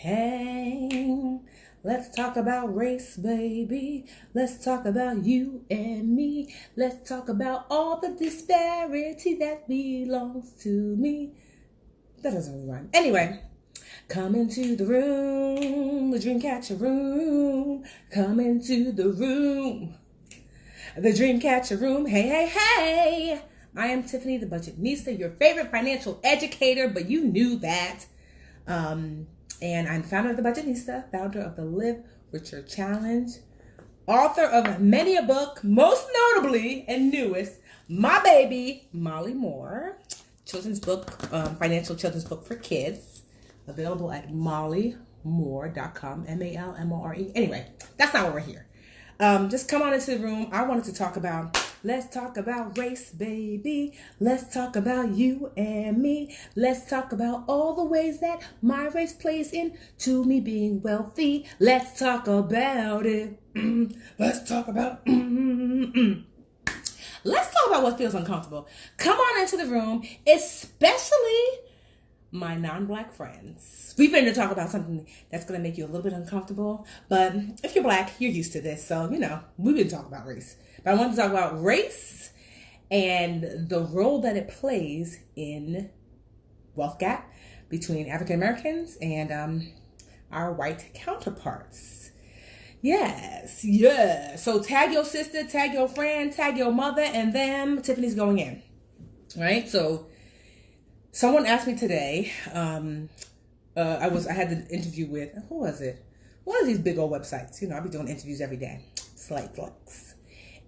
Hey, let's talk about race, baby. Let's talk about you and me. Let's talk about all the disparity that belongs to me. That doesn't really rhyme. Anyway, come into the room, the Dreamcatcher room. Come into the room, the Dreamcatcher room. Hey, hey, hey. I am Tiffany, the Budget Thesis, your favorite financial educator, but you knew that. And I'm founder of the Budget Thesis, founder of the Live Richer Challenge, author of many a book, most notably and newest, My Baby, Molly Moore, children's book, financial children's book for kids, available at mollymore.com, M-A-L-M-O-R-E. Anyway, that's not why we're here. Just come on into the room. I wanted to talk about, let's talk about race, baby. Let's talk about you and me. Let's talk about all the ways that my race plays into me being wealthy. Let's talk about it. Let's talk about Let's talk about what feels uncomfortable. Come on into the room, especially my non-black friends. We've been to talk about something that's going to make you a little bit uncomfortable, but if you're black, you're used to this. So, we've been talking about race. But I want to talk about race and the role that it plays in wealth gap between African Americans and our white counterparts. Yes. So tag your sister, tag your friend, tag your mother, and then Tiffany's going in. Right? So someone asked me today, I had the interview with, who was it? One of these big old websites. I be doing interviews every day. Slight flex.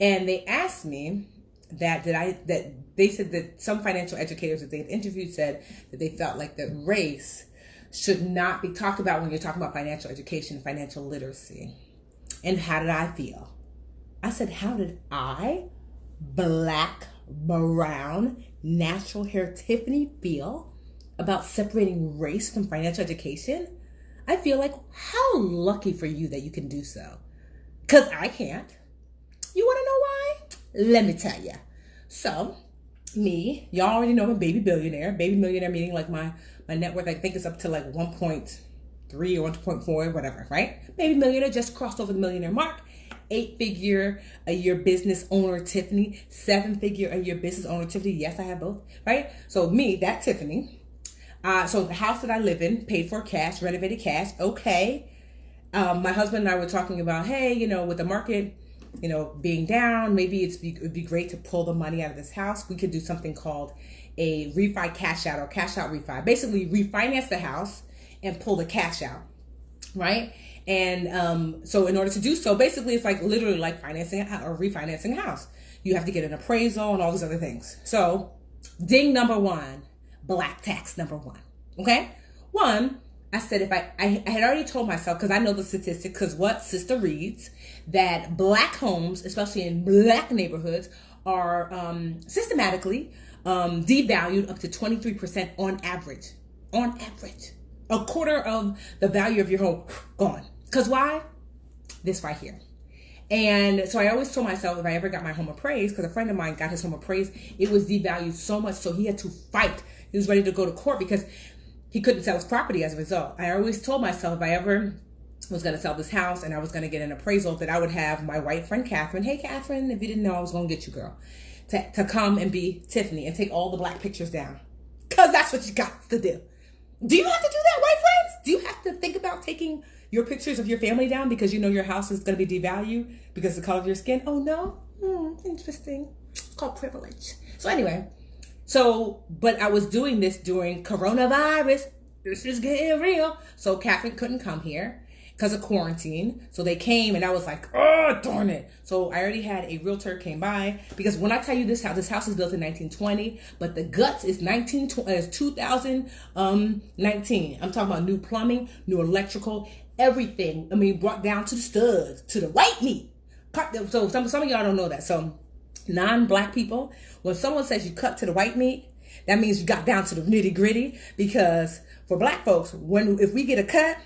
And they asked me that they said that some financial educators that they had interviewed said that they felt like that race should not be talked about when you're talking about financial education, financial literacy. And how did I feel? I said, how did I, black, brown, natural hair Tiffany, feel about separating race from financial education? I feel like, how lucky for you that you can do so. Because I can't. You want to know why? Let me tell you. So, me, y'all already know I'm a baby billionaire. Baby millionaire meaning like my net worth, I think is up to like 1.3 or 1.4, whatever, right? Baby millionaire, just crossed over the millionaire mark. 8-figure a year business owner Tiffany, 7-figure a year business owner Tiffany. Yes, I have both, right? So me, that Tiffany. So the house that I live in, paid for cash, renovated cash. Okay. My husband and I were talking about, hey, with the market, being down, maybe it would be great to pull the money out of this house. We could do something called a refi cash out or cash out refi. Basically refinance the house and pull the cash out, right? And so in order to do so, basically it's like literally like financing or refinancing a house. You have to get an appraisal and all these other things. So ding number one, black tax number one. Okay? One, I said if I had already told myself, because I know the statistic, because what sister reads, that black homes, especially in black neighborhoods, are systematically devalued up to 23% on average. On average. A quarter of the value of your home gone. Because why? This right here. And so I always told myself if I ever got my home appraised, because a friend of mine got his home appraised, it was devalued so much, so he had to fight. He was ready to go to court because he couldn't sell his property as a result. I always told myself if I ever was going to sell this house and I was going to get an appraisal, that I would have my white friend Catherine. Hey, Catherine, if you didn't know, I was going to get you, girl, to come and be Tiffany and take all the black pictures down. Because that's what you got to do. Do you have to do that, white friends? Do you have to think about taking your pictures of your family down because your house is going to be devalued because of the color of your skin? Oh, no? Interesting. It's called privilege. So anyway, but I was doing this during coronavirus. This is getting real. So Catherine couldn't come here because of quarantine. So they came and I was like, oh, darn it. So I already had a realtor came by, because when I tell you this house is built in 1920, but the guts is 2019. I'm talking about new plumbing, new electrical, everything. I mean, brought down to the studs, to the white meat. So some of y'all don't know that. So non-black people, when someone says you cut to the white meat, that means you got down to the nitty gritty. Because for black folks, if we get a cut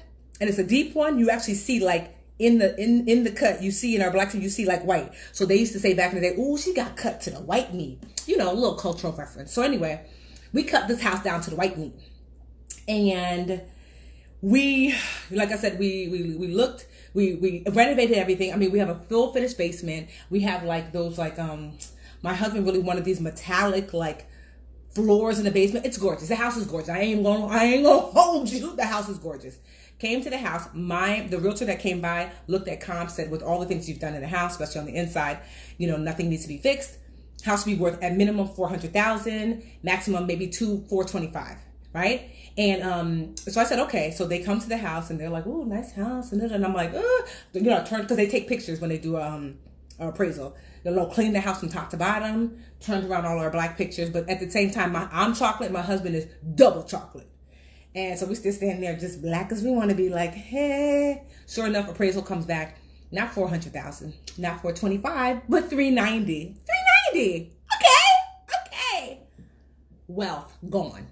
and it's a deep one, you actually see like in the cut, you see in our black, you see like white. So they used to say back in the day, oh, she got cut to the white meat. A little cultural reference. So anyway, we cut this house down to the white meat. And like I said, we looked, we renovated everything. I mean, we have a full finished basement. We have like those like my husband really wanted these metallic like floors in the basement. It's gorgeous. The house is gorgeous. I ain't gonna hold you. The house is gorgeous. Came to the house. The realtor that came by looked at comps, said with all the things you've done in the house, especially on the inside, nothing needs to be fixed. House will be worth at minimum $400,000, maximum maybe $425,000, right? And so I said, okay. So they come to the house and they're like, "Oh, nice house," and I'm like, turn, because they take pictures when they do appraisal. They'll clean the house from top to bottom, turned around all our black pictures, but at the same time, I'm chocolate, my husband is double chocolate. And so we still standing there just black as we want to be, like, hey. Sure enough, appraisal comes back, not $400,000, not $425,000, but $390,000. $390,000. Okay. Wealth gone,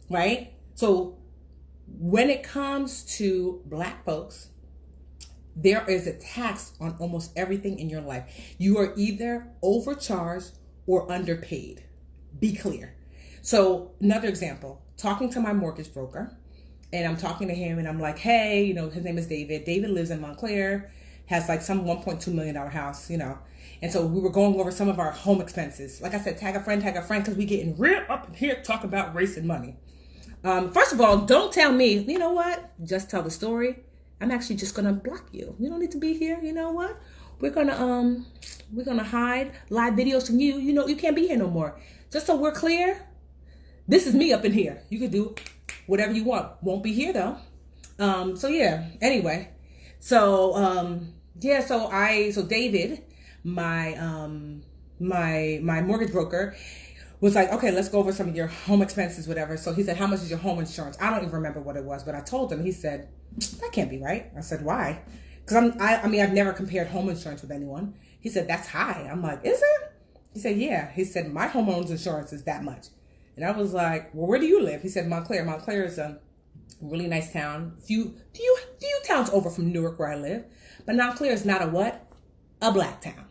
right? So when it comes to black folks, there is a tax on almost everything in your life. You are either overcharged or underpaid. Be clear. So another example, talking to my mortgage broker, and I'm talking to him and I'm like, hey, his name is David. David lives in Montclair, has like some $1.2 million house, And so we were going over some of our home expenses. Like I said, tag a friend, because we getting real up in here talk about race and money. First of all, don't tell me, you know what? Just tell the story. I'm actually just gonna block you. You don't need to be here. You know what? We're gonna hide live videos from you. You can't be here no more. Just so we're clear, this is me up in here. You can do whatever you want. Won't be here though. So yeah. Anyway, so David, my mortgage broker, was like, okay, let's go over some of your home expenses, whatever. So he said, how much is your home insurance? I don't even remember what it was, but I told him. He said, that can't be right. I said, why? Because I've never compared home insurance with anyone. He said, that's high. I'm like, is it? He said, yeah. He said, my homeowners insurance is that much. And I was like, well, where do you live? He said, Montclair. Montclair is a really nice town. Few towns over from Newark where I live. But Montclair is not a what? A black town.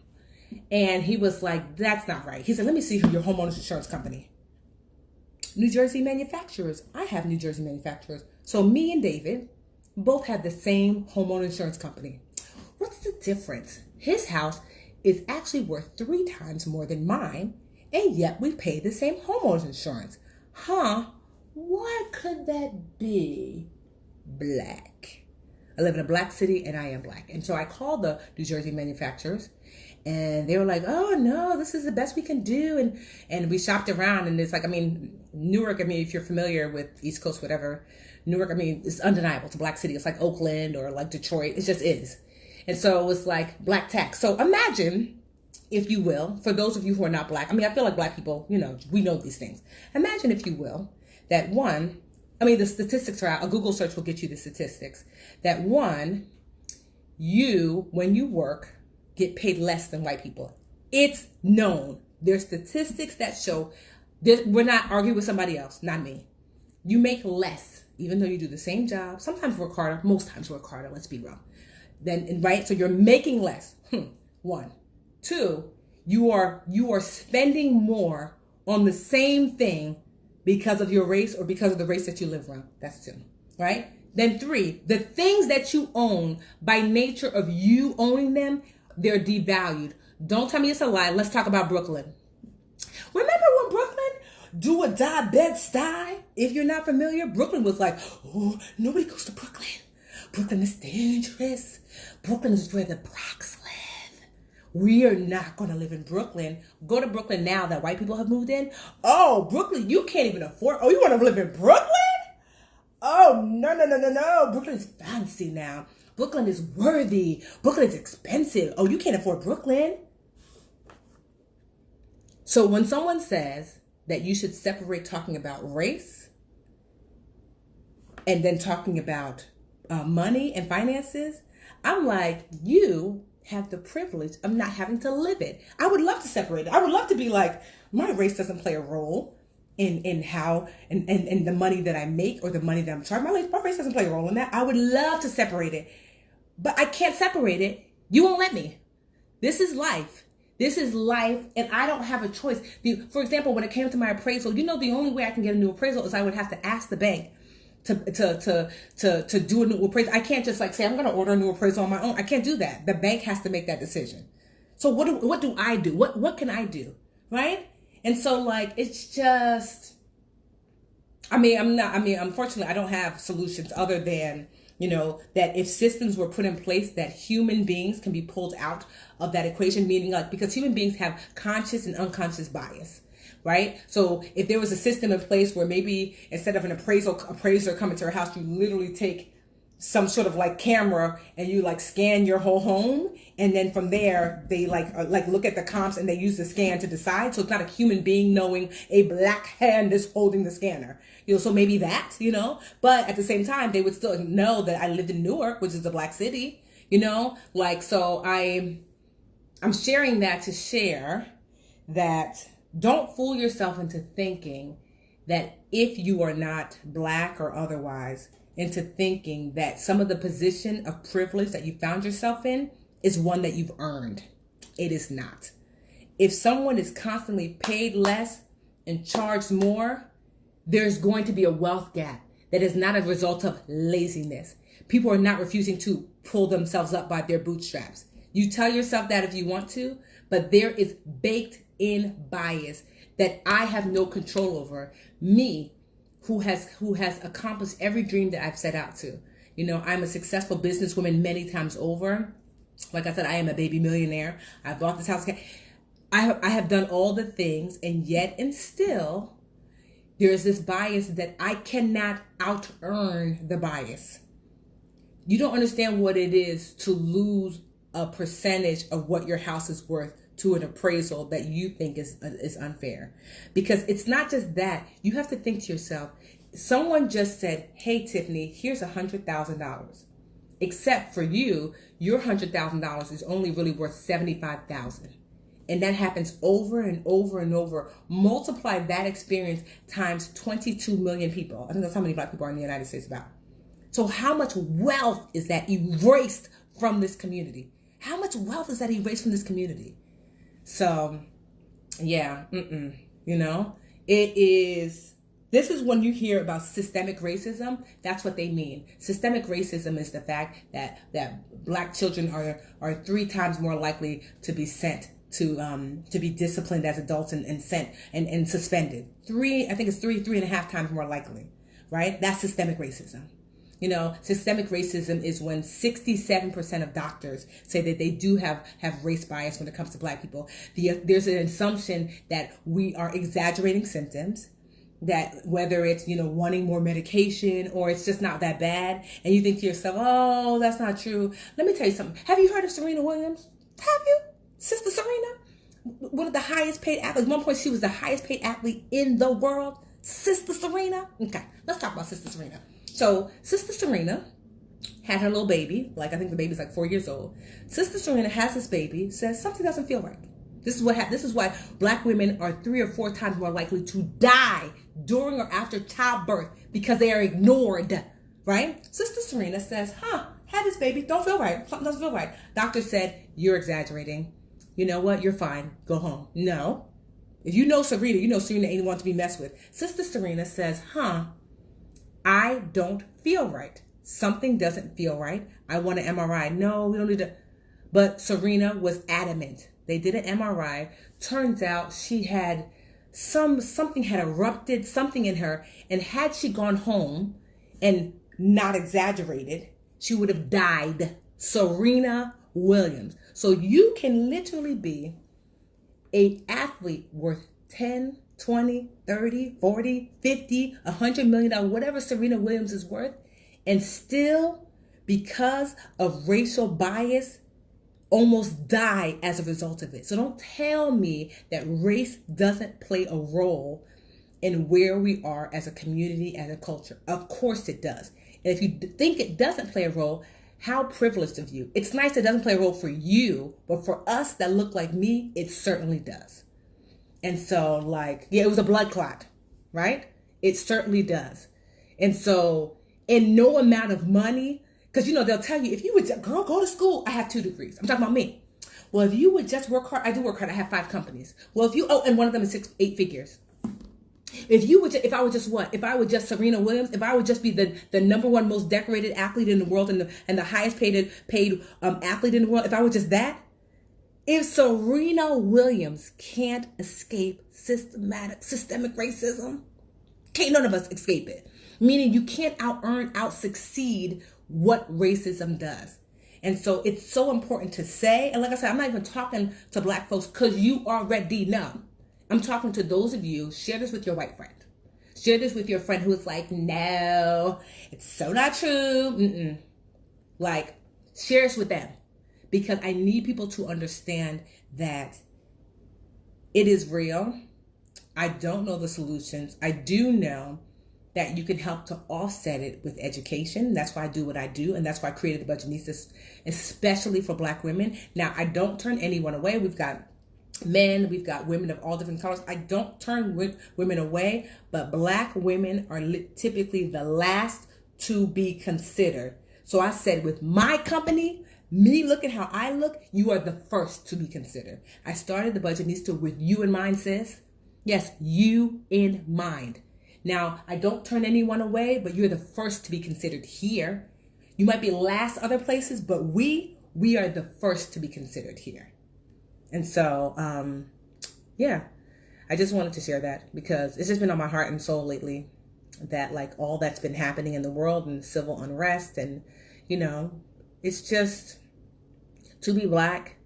And he was like, that's not right. He said, let me see your homeowners insurance company. New Jersey manufacturers. I have New Jersey manufacturers. So me and David both have the same homeowner insurance company. What's the difference? His house is actually worth 3 times more than mine, and yet we pay the same homeowners insurance. What could that be? Black. I live in a black city and I am black. And so I called the New Jersey manufacturers and they were like, oh no, this is the best we can do. And we shopped around and it's like, Newark, if you're familiar with East Coast, whatever, Newark, it's undeniable. It's a black city. It's like Oakland or like Detroit. It just is. And so it was like black tax. So imagine, if you will, for those of you who are not black, I feel like black people, we know these things. Imagine, if you will, that the statistics are out. A Google search will get you the statistics. That when you work, get paid less than white people. It's known. There's statistics that show this. We're not arguing with somebody else, not me. You make less, even though you do the same job. Sometimes work harder, most times work harder, let's be real. Right? So you're making less. 1. 2, you are spending more on the same thing because of your race or because of the race that you live around. That's 2, right? Then 3, the things that you own, by nature of you owning them, they're devalued. Don't tell me it's a lie. Let's talk about Brooklyn. Remember when Brooklyn, do or die, Bed-Stuy? If you're not familiar, Brooklyn was like, oh, nobody goes to Brooklyn. Brooklyn is dangerous. Brooklyn is where the blacks live. We are not going to live in Brooklyn. Go to Brooklyn now that white people have moved in. Oh, Brooklyn, you can't even afford. Oh, you want to live in Brooklyn? Oh, no. Brooklyn is fancy now. Brooklyn is worthy. Brooklyn is expensive. Oh, you can't afford Brooklyn. So when someone says that you should separate talking about race and then talking about money and finances, I'm like, you have the privilege of not having to live it. I would love to separate it. I would love to be like, my race doesn't play a role in how and the money that I make or the money that I'm charged. My race doesn't play a role in that. I would love to separate it, but I can't separate it. You won't let me. This is life. This is life, and I don't have a choice. For example, when it came to my appraisal, the only way I can get a new appraisal is I would have to ask the bank, to do a new appraisal. I can't just like say I'm going to order a new appraisal on my own. I can't do that. The bank has to make that decision. So what do I do? What can I do? Right? And so like, it's just, unfortunately I don't have solutions other than, that if systems were put in place that human beings can be pulled out of that equation, meaning like, because human beings have conscious and unconscious bias, right? So if there was a system in place where maybe instead of an appraiser coming to your house, you literally take some sort of like camera and you like scan your whole home, and then from there they like look at the comps and they use the scan to decide. So it's not a human being knowing a black hand is holding the scanner, so maybe that, but at the same time they would still know that I lived in Newark, which is a black city, so I'm sharing that to share that don't fool yourself into thinking that if you are not black or otherwise, into thinking that some of the position of privilege that you found yourself in is one that you've earned. It is not. If someone is constantly paid less and charged more, there's going to be a wealth gap that is not a result of laziness. People are not refusing to pull themselves up by their bootstraps. You tell yourself that if you want to, but there is baked in bias that I have no control over. Me, who has accomplished every dream that I've set out to. I'm a successful businesswoman many times over. Like I said, I am a baby millionaire. I bought this house. I have done all the things, and yet and still, there's this bias that I cannot out-earn the bias. You don't understand what it is to lose a percentage of what your house is worth to an appraisal that you think is unfair. Because it's not just that. You have to think to yourself, someone just said, hey, Tiffany, here's $100,000. Except for you, your $100,000 is only really worth $75,000. And that happens over and over and over. Multiply that experience times 22 million people. I think that's how many black people are in the United States about. So how much wealth is that erased from this community? How much wealth is that erased from this community? So, yeah, it is, this is when you hear about systemic racism, that's what they mean. Systemic racism is the fact that black children are 3 times more likely to be sent to be disciplined as adults and sent and suspended. I think it's 3.5 times more likely, right? That's systemic racism. Systemic racism is when 67% of doctors say that they do have race bias when it comes to black people. There's an assumption that we are exaggerating symptoms, that whether it's, wanting more medication or it's just not that bad. And you think to yourself, oh, that's not true. Let me tell you something. Have you heard of Serena Williams? Have you? Sister Serena? One of the highest paid athletes. At one point, she was the highest paid athlete in the world. Sister Serena. Okay, let's talk about Sister Serena. So Sister Serena had her little baby, I think the baby's 4 years old. Sister Serena has this baby, says something doesn't feel right. This is why black women are 3 or 4 times more likely to die during or after childbirth, because they are ignored, right? Sister Serena says, had this baby, don't feel right. Something doesn't feel right. Doctor said, you're exaggerating. You know what? You're fine. Go home. No. If you know Serena, Serena ain't one to be messed with. Sister Serena says, I don't feel right. Something doesn't feel right. I want an MRI. No, we don't need to. But Serena was adamant. They did an MRI. Turns out she had something had erupted, something in her. And had she gone home and not exaggerated, she would have died. Serena Williams. So you can literally be an athlete worth 10, 20, 30, 40, 50, $100 million, whatever Serena Williams is worth, and still, because of racial bias, almost die as a result of it. So don't tell me that race doesn't play a role in where we are as a community, as a culture. Of course it does. And if you think it doesn't play a role, how privileged of you. It's nice it doesn't play a role for you, but for us that look like me, it certainly does. And so it was a blood clot, right? It certainly does. And so in no amount of money, because they'll tell you, if you would just, girl, go to school, I have 2 degrees. I'm talking about me. Well, if you would just work hard, I do work hard. I have 5 companies. Well, and one of them is 8 figures. If I would just what? If I would just Serena Williams, if I would just be the number one most decorated athlete in the world and the highest paid athlete in the world, if I were just that, if Serena Williams can't escape systemic racism, can't none of us escape it. Meaning you can't out succeed what racism does. And so it's so important to say, and like I said, I'm not even talking to black folks because you already know. I'm talking to those of you, share this with your white friend. Share this with your friend who is like, no, it's so not true. Like, share this with them. Because I need people to understand that it is real. I don't know the solutions. I do know that you can help to offset it with education. That's why I do what I do. And that's why I created the Budget Thesis, especially for black women. Now, I don't turn anyone away. We've got men, we've got women of all different colors. I don't turn women away, but black women are typically the last to be considered. So I said, with my company, me looking how I look, you are the first to be considered. I started the Budget Thesis with you in mind, sis. Yes, you in mind. Now, I don't turn anyone away, but you're the first to be considered here. You might be last other places, but we are the first to be considered here. And so, yeah, I just wanted to share that because it's just been on my heart and soul lately that like all that's been happening in the world and civil unrest and, you know, it's just to be black,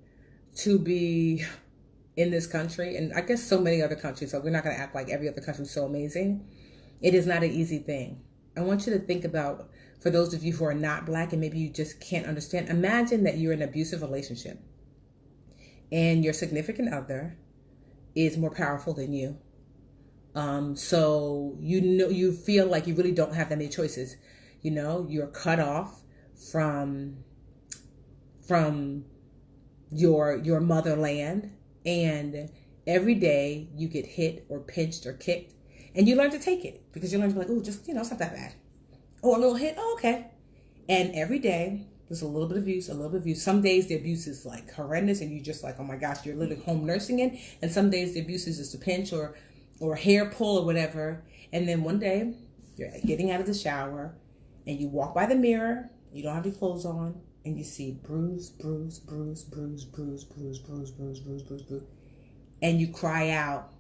to be in this country, and I guess so many other countries, so we're not going to act like every other country is so amazing. It is not an easy thing. I want you to think about, for those of you who are not black and maybe you just can't understand, imagine that you're in an abusive relationship and your significant other is more powerful than you. So you feel like you really don't have that many choices. You know, you're cut off from your motherland, and every day you get hit or pinched or kicked, and you learn to take it because you learn to be like, oh, just, you know, it's not that bad. Oh, a little hit, oh, okay. And every day there's a little bit of abuse, Some days the abuse is like horrendous and you just like, oh my gosh, you're literally home nursing it. And some days the abuse is just a pinch or hair pull or whatever. And then one day you're getting out of the shower and you walk by the mirror, you don't have any clothes on, and you see bruise. And you cry out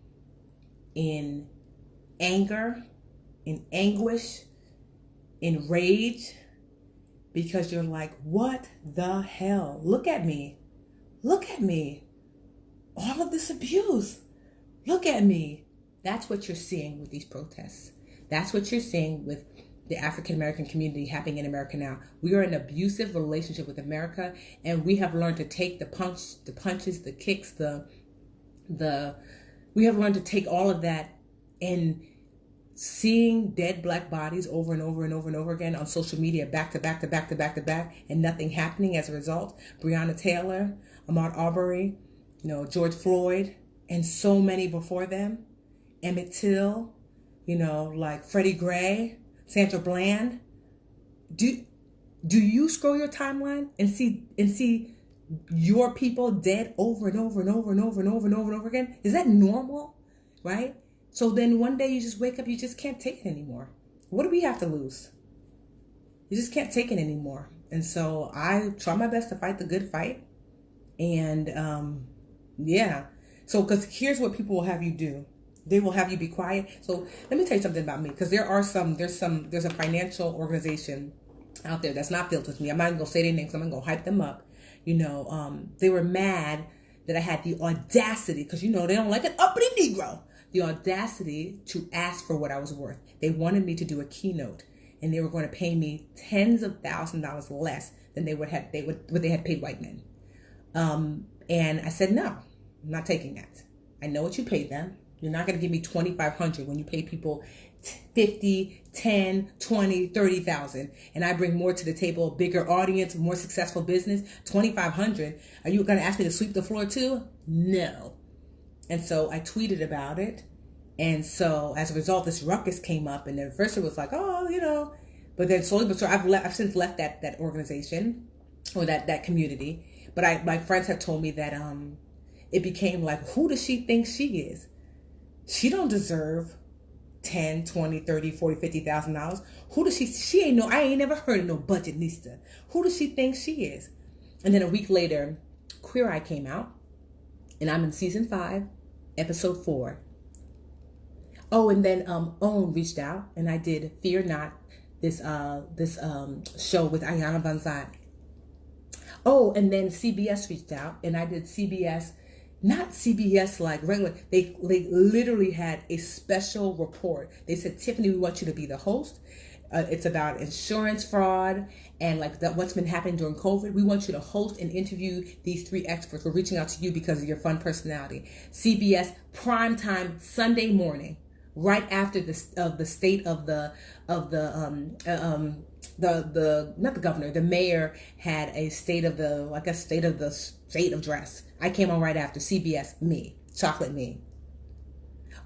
in anger, in anguish, in rage, because you're like, what the hell? Look at me. All of this abuse. Look at me. That's what you're seeing with these protests. That's what you're seeing with the African American community happening in America now. We are in an abusive relationship with America, and we have learned to take the punches, the kicks, we have learned to take all of that, and seeing dead black bodies over and over again on social media, back to back, and nothing happening as a result. Breonna Taylor, Ahmaud Arbery, you know, George Floyd, and so many before them. Emmett Till, you know, like Freddie Gray, Sandra Bland. Do you scroll your timeline and see your people dead over and over again? Is that normal? Right? So then one day you just wake up, you just can't take it anymore. What do we have to lose? You just can't take it anymore. And so I try my best to fight the good fight. And yeah. So because here's what people will have you do. They will have you be quiet. So let me tell you something about me, because there's a financial organization out there that's not filled with me. I'm not going to say their names. I'm going to go hype them up. You know, they were mad that I had the audacity, because, you know, they don't like an uppity Negro, the audacity to ask for what I was worth. They wanted me to do a keynote, and they were going to pay me tens of $1,000s less than what they had paid white men. And I said, no, I'm not taking that. I know what you paid them. You're not going to give me $2,500 when you pay people 50, 10, 20, 30,000. And I bring more to the table, a bigger audience, more successful business. $2,500. Are you going to ask me to sweep the floor too? No. And so I tweeted about it. And so as a result, this ruckus came up, and at first it was like, oh, you know, but then slowly but surely, I've since left that organization or that community. But my friends have told me that it became like, who does she think she is? She don't deserve 10, 20, 30, 40, $50,000. Who does she ain't know, I ain't never heard of no budget Nista. Who does she think she is? And then a week later, Queer Eye came out, and I'm in season 5, episode 4. Oh, and then Own reached out, and I did Fear Not, this show with Ayana Banzai. Oh, and then CBS reached out, and I did CBS, not CBS like regular. They literally had a special report. They said, Tiffany, we want you to be the host. It's about insurance fraud and like what's been happening during COVID. We want you to host and interview these 3 experts. We're reaching out to you because of your fun personality. CBS primetime Sunday morning, right after the state of the not the governor, the mayor had a state of the state of dress. I came on right after CBS, me, chocolate me.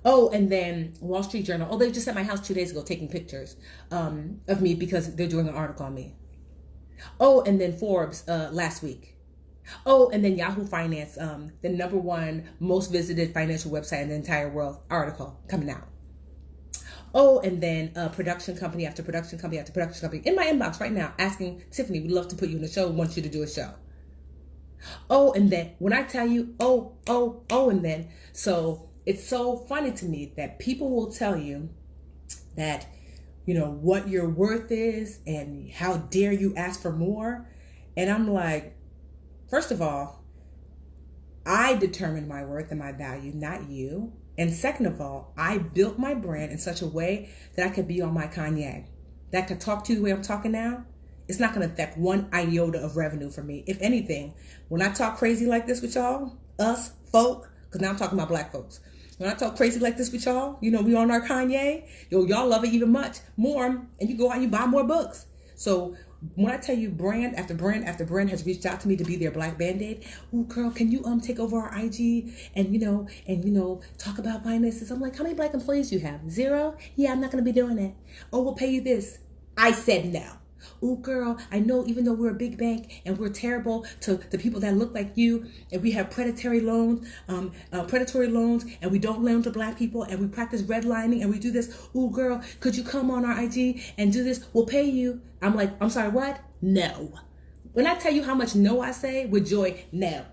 Oh, and then Wall Street Journal. Oh, they just at my house 2 days ago taking pictures of me because they're doing an article on me. Oh, and then Forbes last week. Oh, and then Yahoo Finance, the #1 most visited financial website in the entire world, article coming out. Oh, and then production company after production company after production company in my inbox right now asking, Tiffany, we'd love to put you in a show, want you to do a show. Oh, and then when I tell you, and then, so it's so funny to me that people will tell you that, you know, what your worth is and how dare you ask for more. And I'm like, first of all, I determine my worth and my value, not you. And second of all, I built my brand in such a way that I could be on my Kanye, that I could talk to you the way I'm talking now. It's not going to affect 1 iota of revenue for me. If anything, when I talk crazy like this with y'all, us folk, because now I'm talking about black folks. When I talk crazy like this with y'all, you know, we on our Kanye, y'all love it even much more, and you go out and you buy more books. So when I tell you brand after brand after brand has reached out to me to be their black Band-Aid, oh girl, can you take over our IG and talk about finances? I'm like, how many black employees you have? 0? Yeah, I'm not gonna be doing that. Oh, we'll pay you this. I said no. Oh girl, I know even though we're a big bank and we're terrible to the people that look like you, and we have predatory loans, and we don't lend to black people, and we practice redlining, and we do this. Oh girl, could you come on our IG and do this? We'll pay you. I'm like, I'm sorry, what? No. When I tell you how much no I say with joy, no.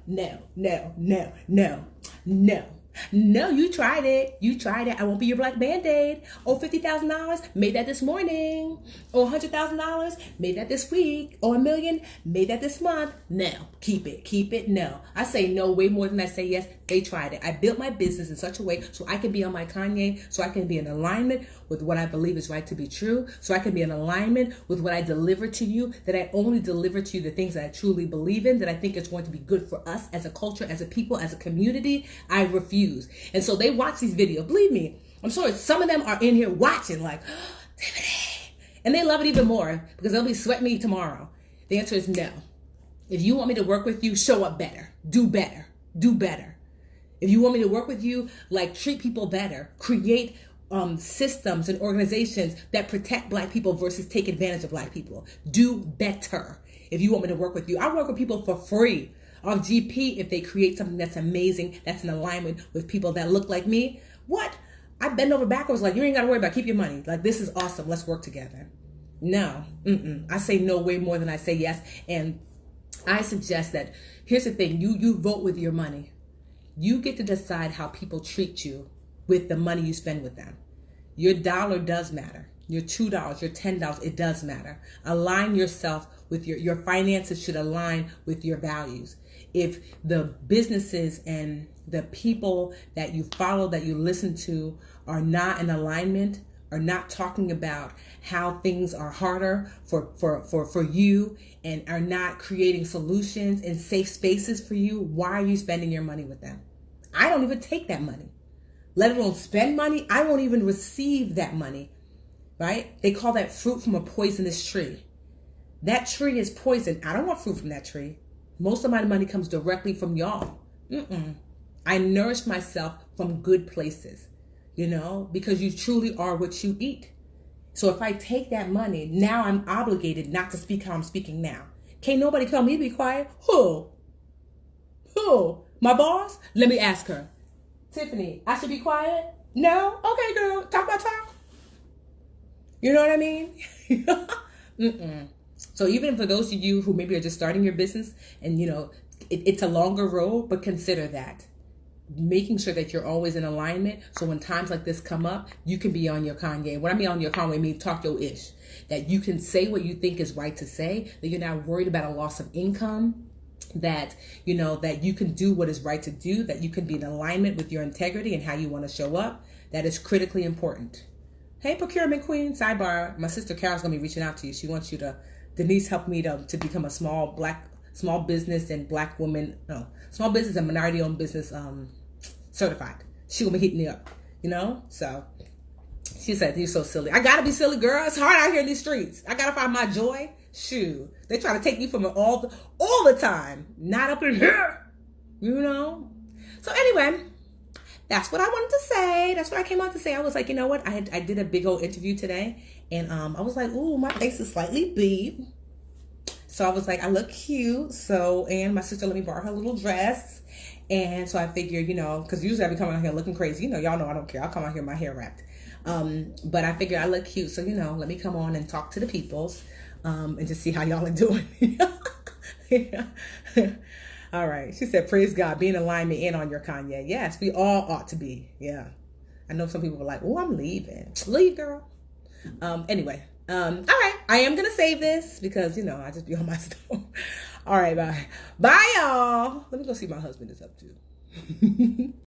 No, you tried it. I won't be your black Band-Aid. Oh, $50,000, made that this morning. Oh, $100,000, made that this week. Oh, $1 million, made that this month. No, keep it, no. I say no way more than I say yes. They tried it. I built my business in such a way so I can be on my Kanye, so I can be in alignment with what I believe is right to be true, so I can be in alignment with what I deliver to you, that I only deliver to you the things that I truly believe in, that I think is going to be good for us as a culture, as a people, as a community. I refuse. And so they watch these videos. Believe me, I'm sure some of them are in here watching like, oh, Tiffany. And they love it even more because they'll be sweating me tomorrow. The answer is no. If you want me to work with you, show up better. Do better. If you want me to work with you, like treat people better. Create systems and organizations that protect black people versus take advantage of black people. Do better. If you want me to work with you, I work with people for free off GP if they create something that's amazing, that's in alignment with people that look like me. What? I bend over backwards like, you ain't got to worry about, keep your money. Like, this is awesome. Let's work together. No. I say no way more than I say yes. And I suggest that, here's the thing, you vote with your money. You get to decide how people treat you with the money you spend with them. Your dollar does matter. Your $2, your $10, it does matter. Align yourself with your finances should align with your values. If the businesses and the people that you follow, that you listen to are not in alignment, are not talking about how things are harder for you and are not creating solutions and safe spaces for you, why are you spending your money with them? I don't even take that money, let alone spend money. I won't even receive that money, right? They call that fruit from a poisonous tree. That tree is poison. I don't want fruit from that tree. Most of my money comes directly from y'all. I nourish myself from good places, because you truly are what you eat. So if I take that money, now I'm obligated not to speak how I'm speaking now. Can't nobody tell me to be quiet. Who? My boss? Let me ask her. Tiffany, I should be quiet? No? Okay, girl. Talk about talk. You know what I mean? Mm-mm. So even for those of you who maybe are just starting your business and, it's a longer road, but consider that. Making sure that you're always in alignment. So when times like this come up, you can be on your Kanye. When I mean on your Kanye, I mean talk your ish. That you can say what you think is right to say, that you're not worried about a loss of income, that, that you can do what is right to do, that you can be in alignment with your integrity and how you want to show up. That is critically important. Hey, procurement queen, sidebar, my sister Carol's going to be reaching out to you. She wants you to, Denise helped me to become a small business and small business and minority owned business certified. She will be hitting me up, so she said, you're so silly. I gotta be silly, girl. It's hard out here in these streets. I gotta find my joy. Shoot, they try to take me from it all the time, not up in here, so anyway, that's what I wanted to say. That's what I came out to say. I was like, you know what, I did a big old interview today, and I was like, ooh, my face is slightly beat. So I was like, I look cute. So, and my sister let me borrow her little dress. And so I figured, because usually I be coming out here looking crazy. Y'all know I don't care. I'll come out here with my hair wrapped. But I figured I look cute. So, let me come on and talk to the peoples and just see how y'all are doing. Yeah. All right. She said, praise God, be in alignment and on your Kanye. Yes, we all ought to be. Yeah. I know some people were like, oh, I'm leaving. Leave, girl. Anyway. All right. I am going to save this because, I just be on my stuff. All right. Bye. Bye, y'all. Let me go see what my husband is up to.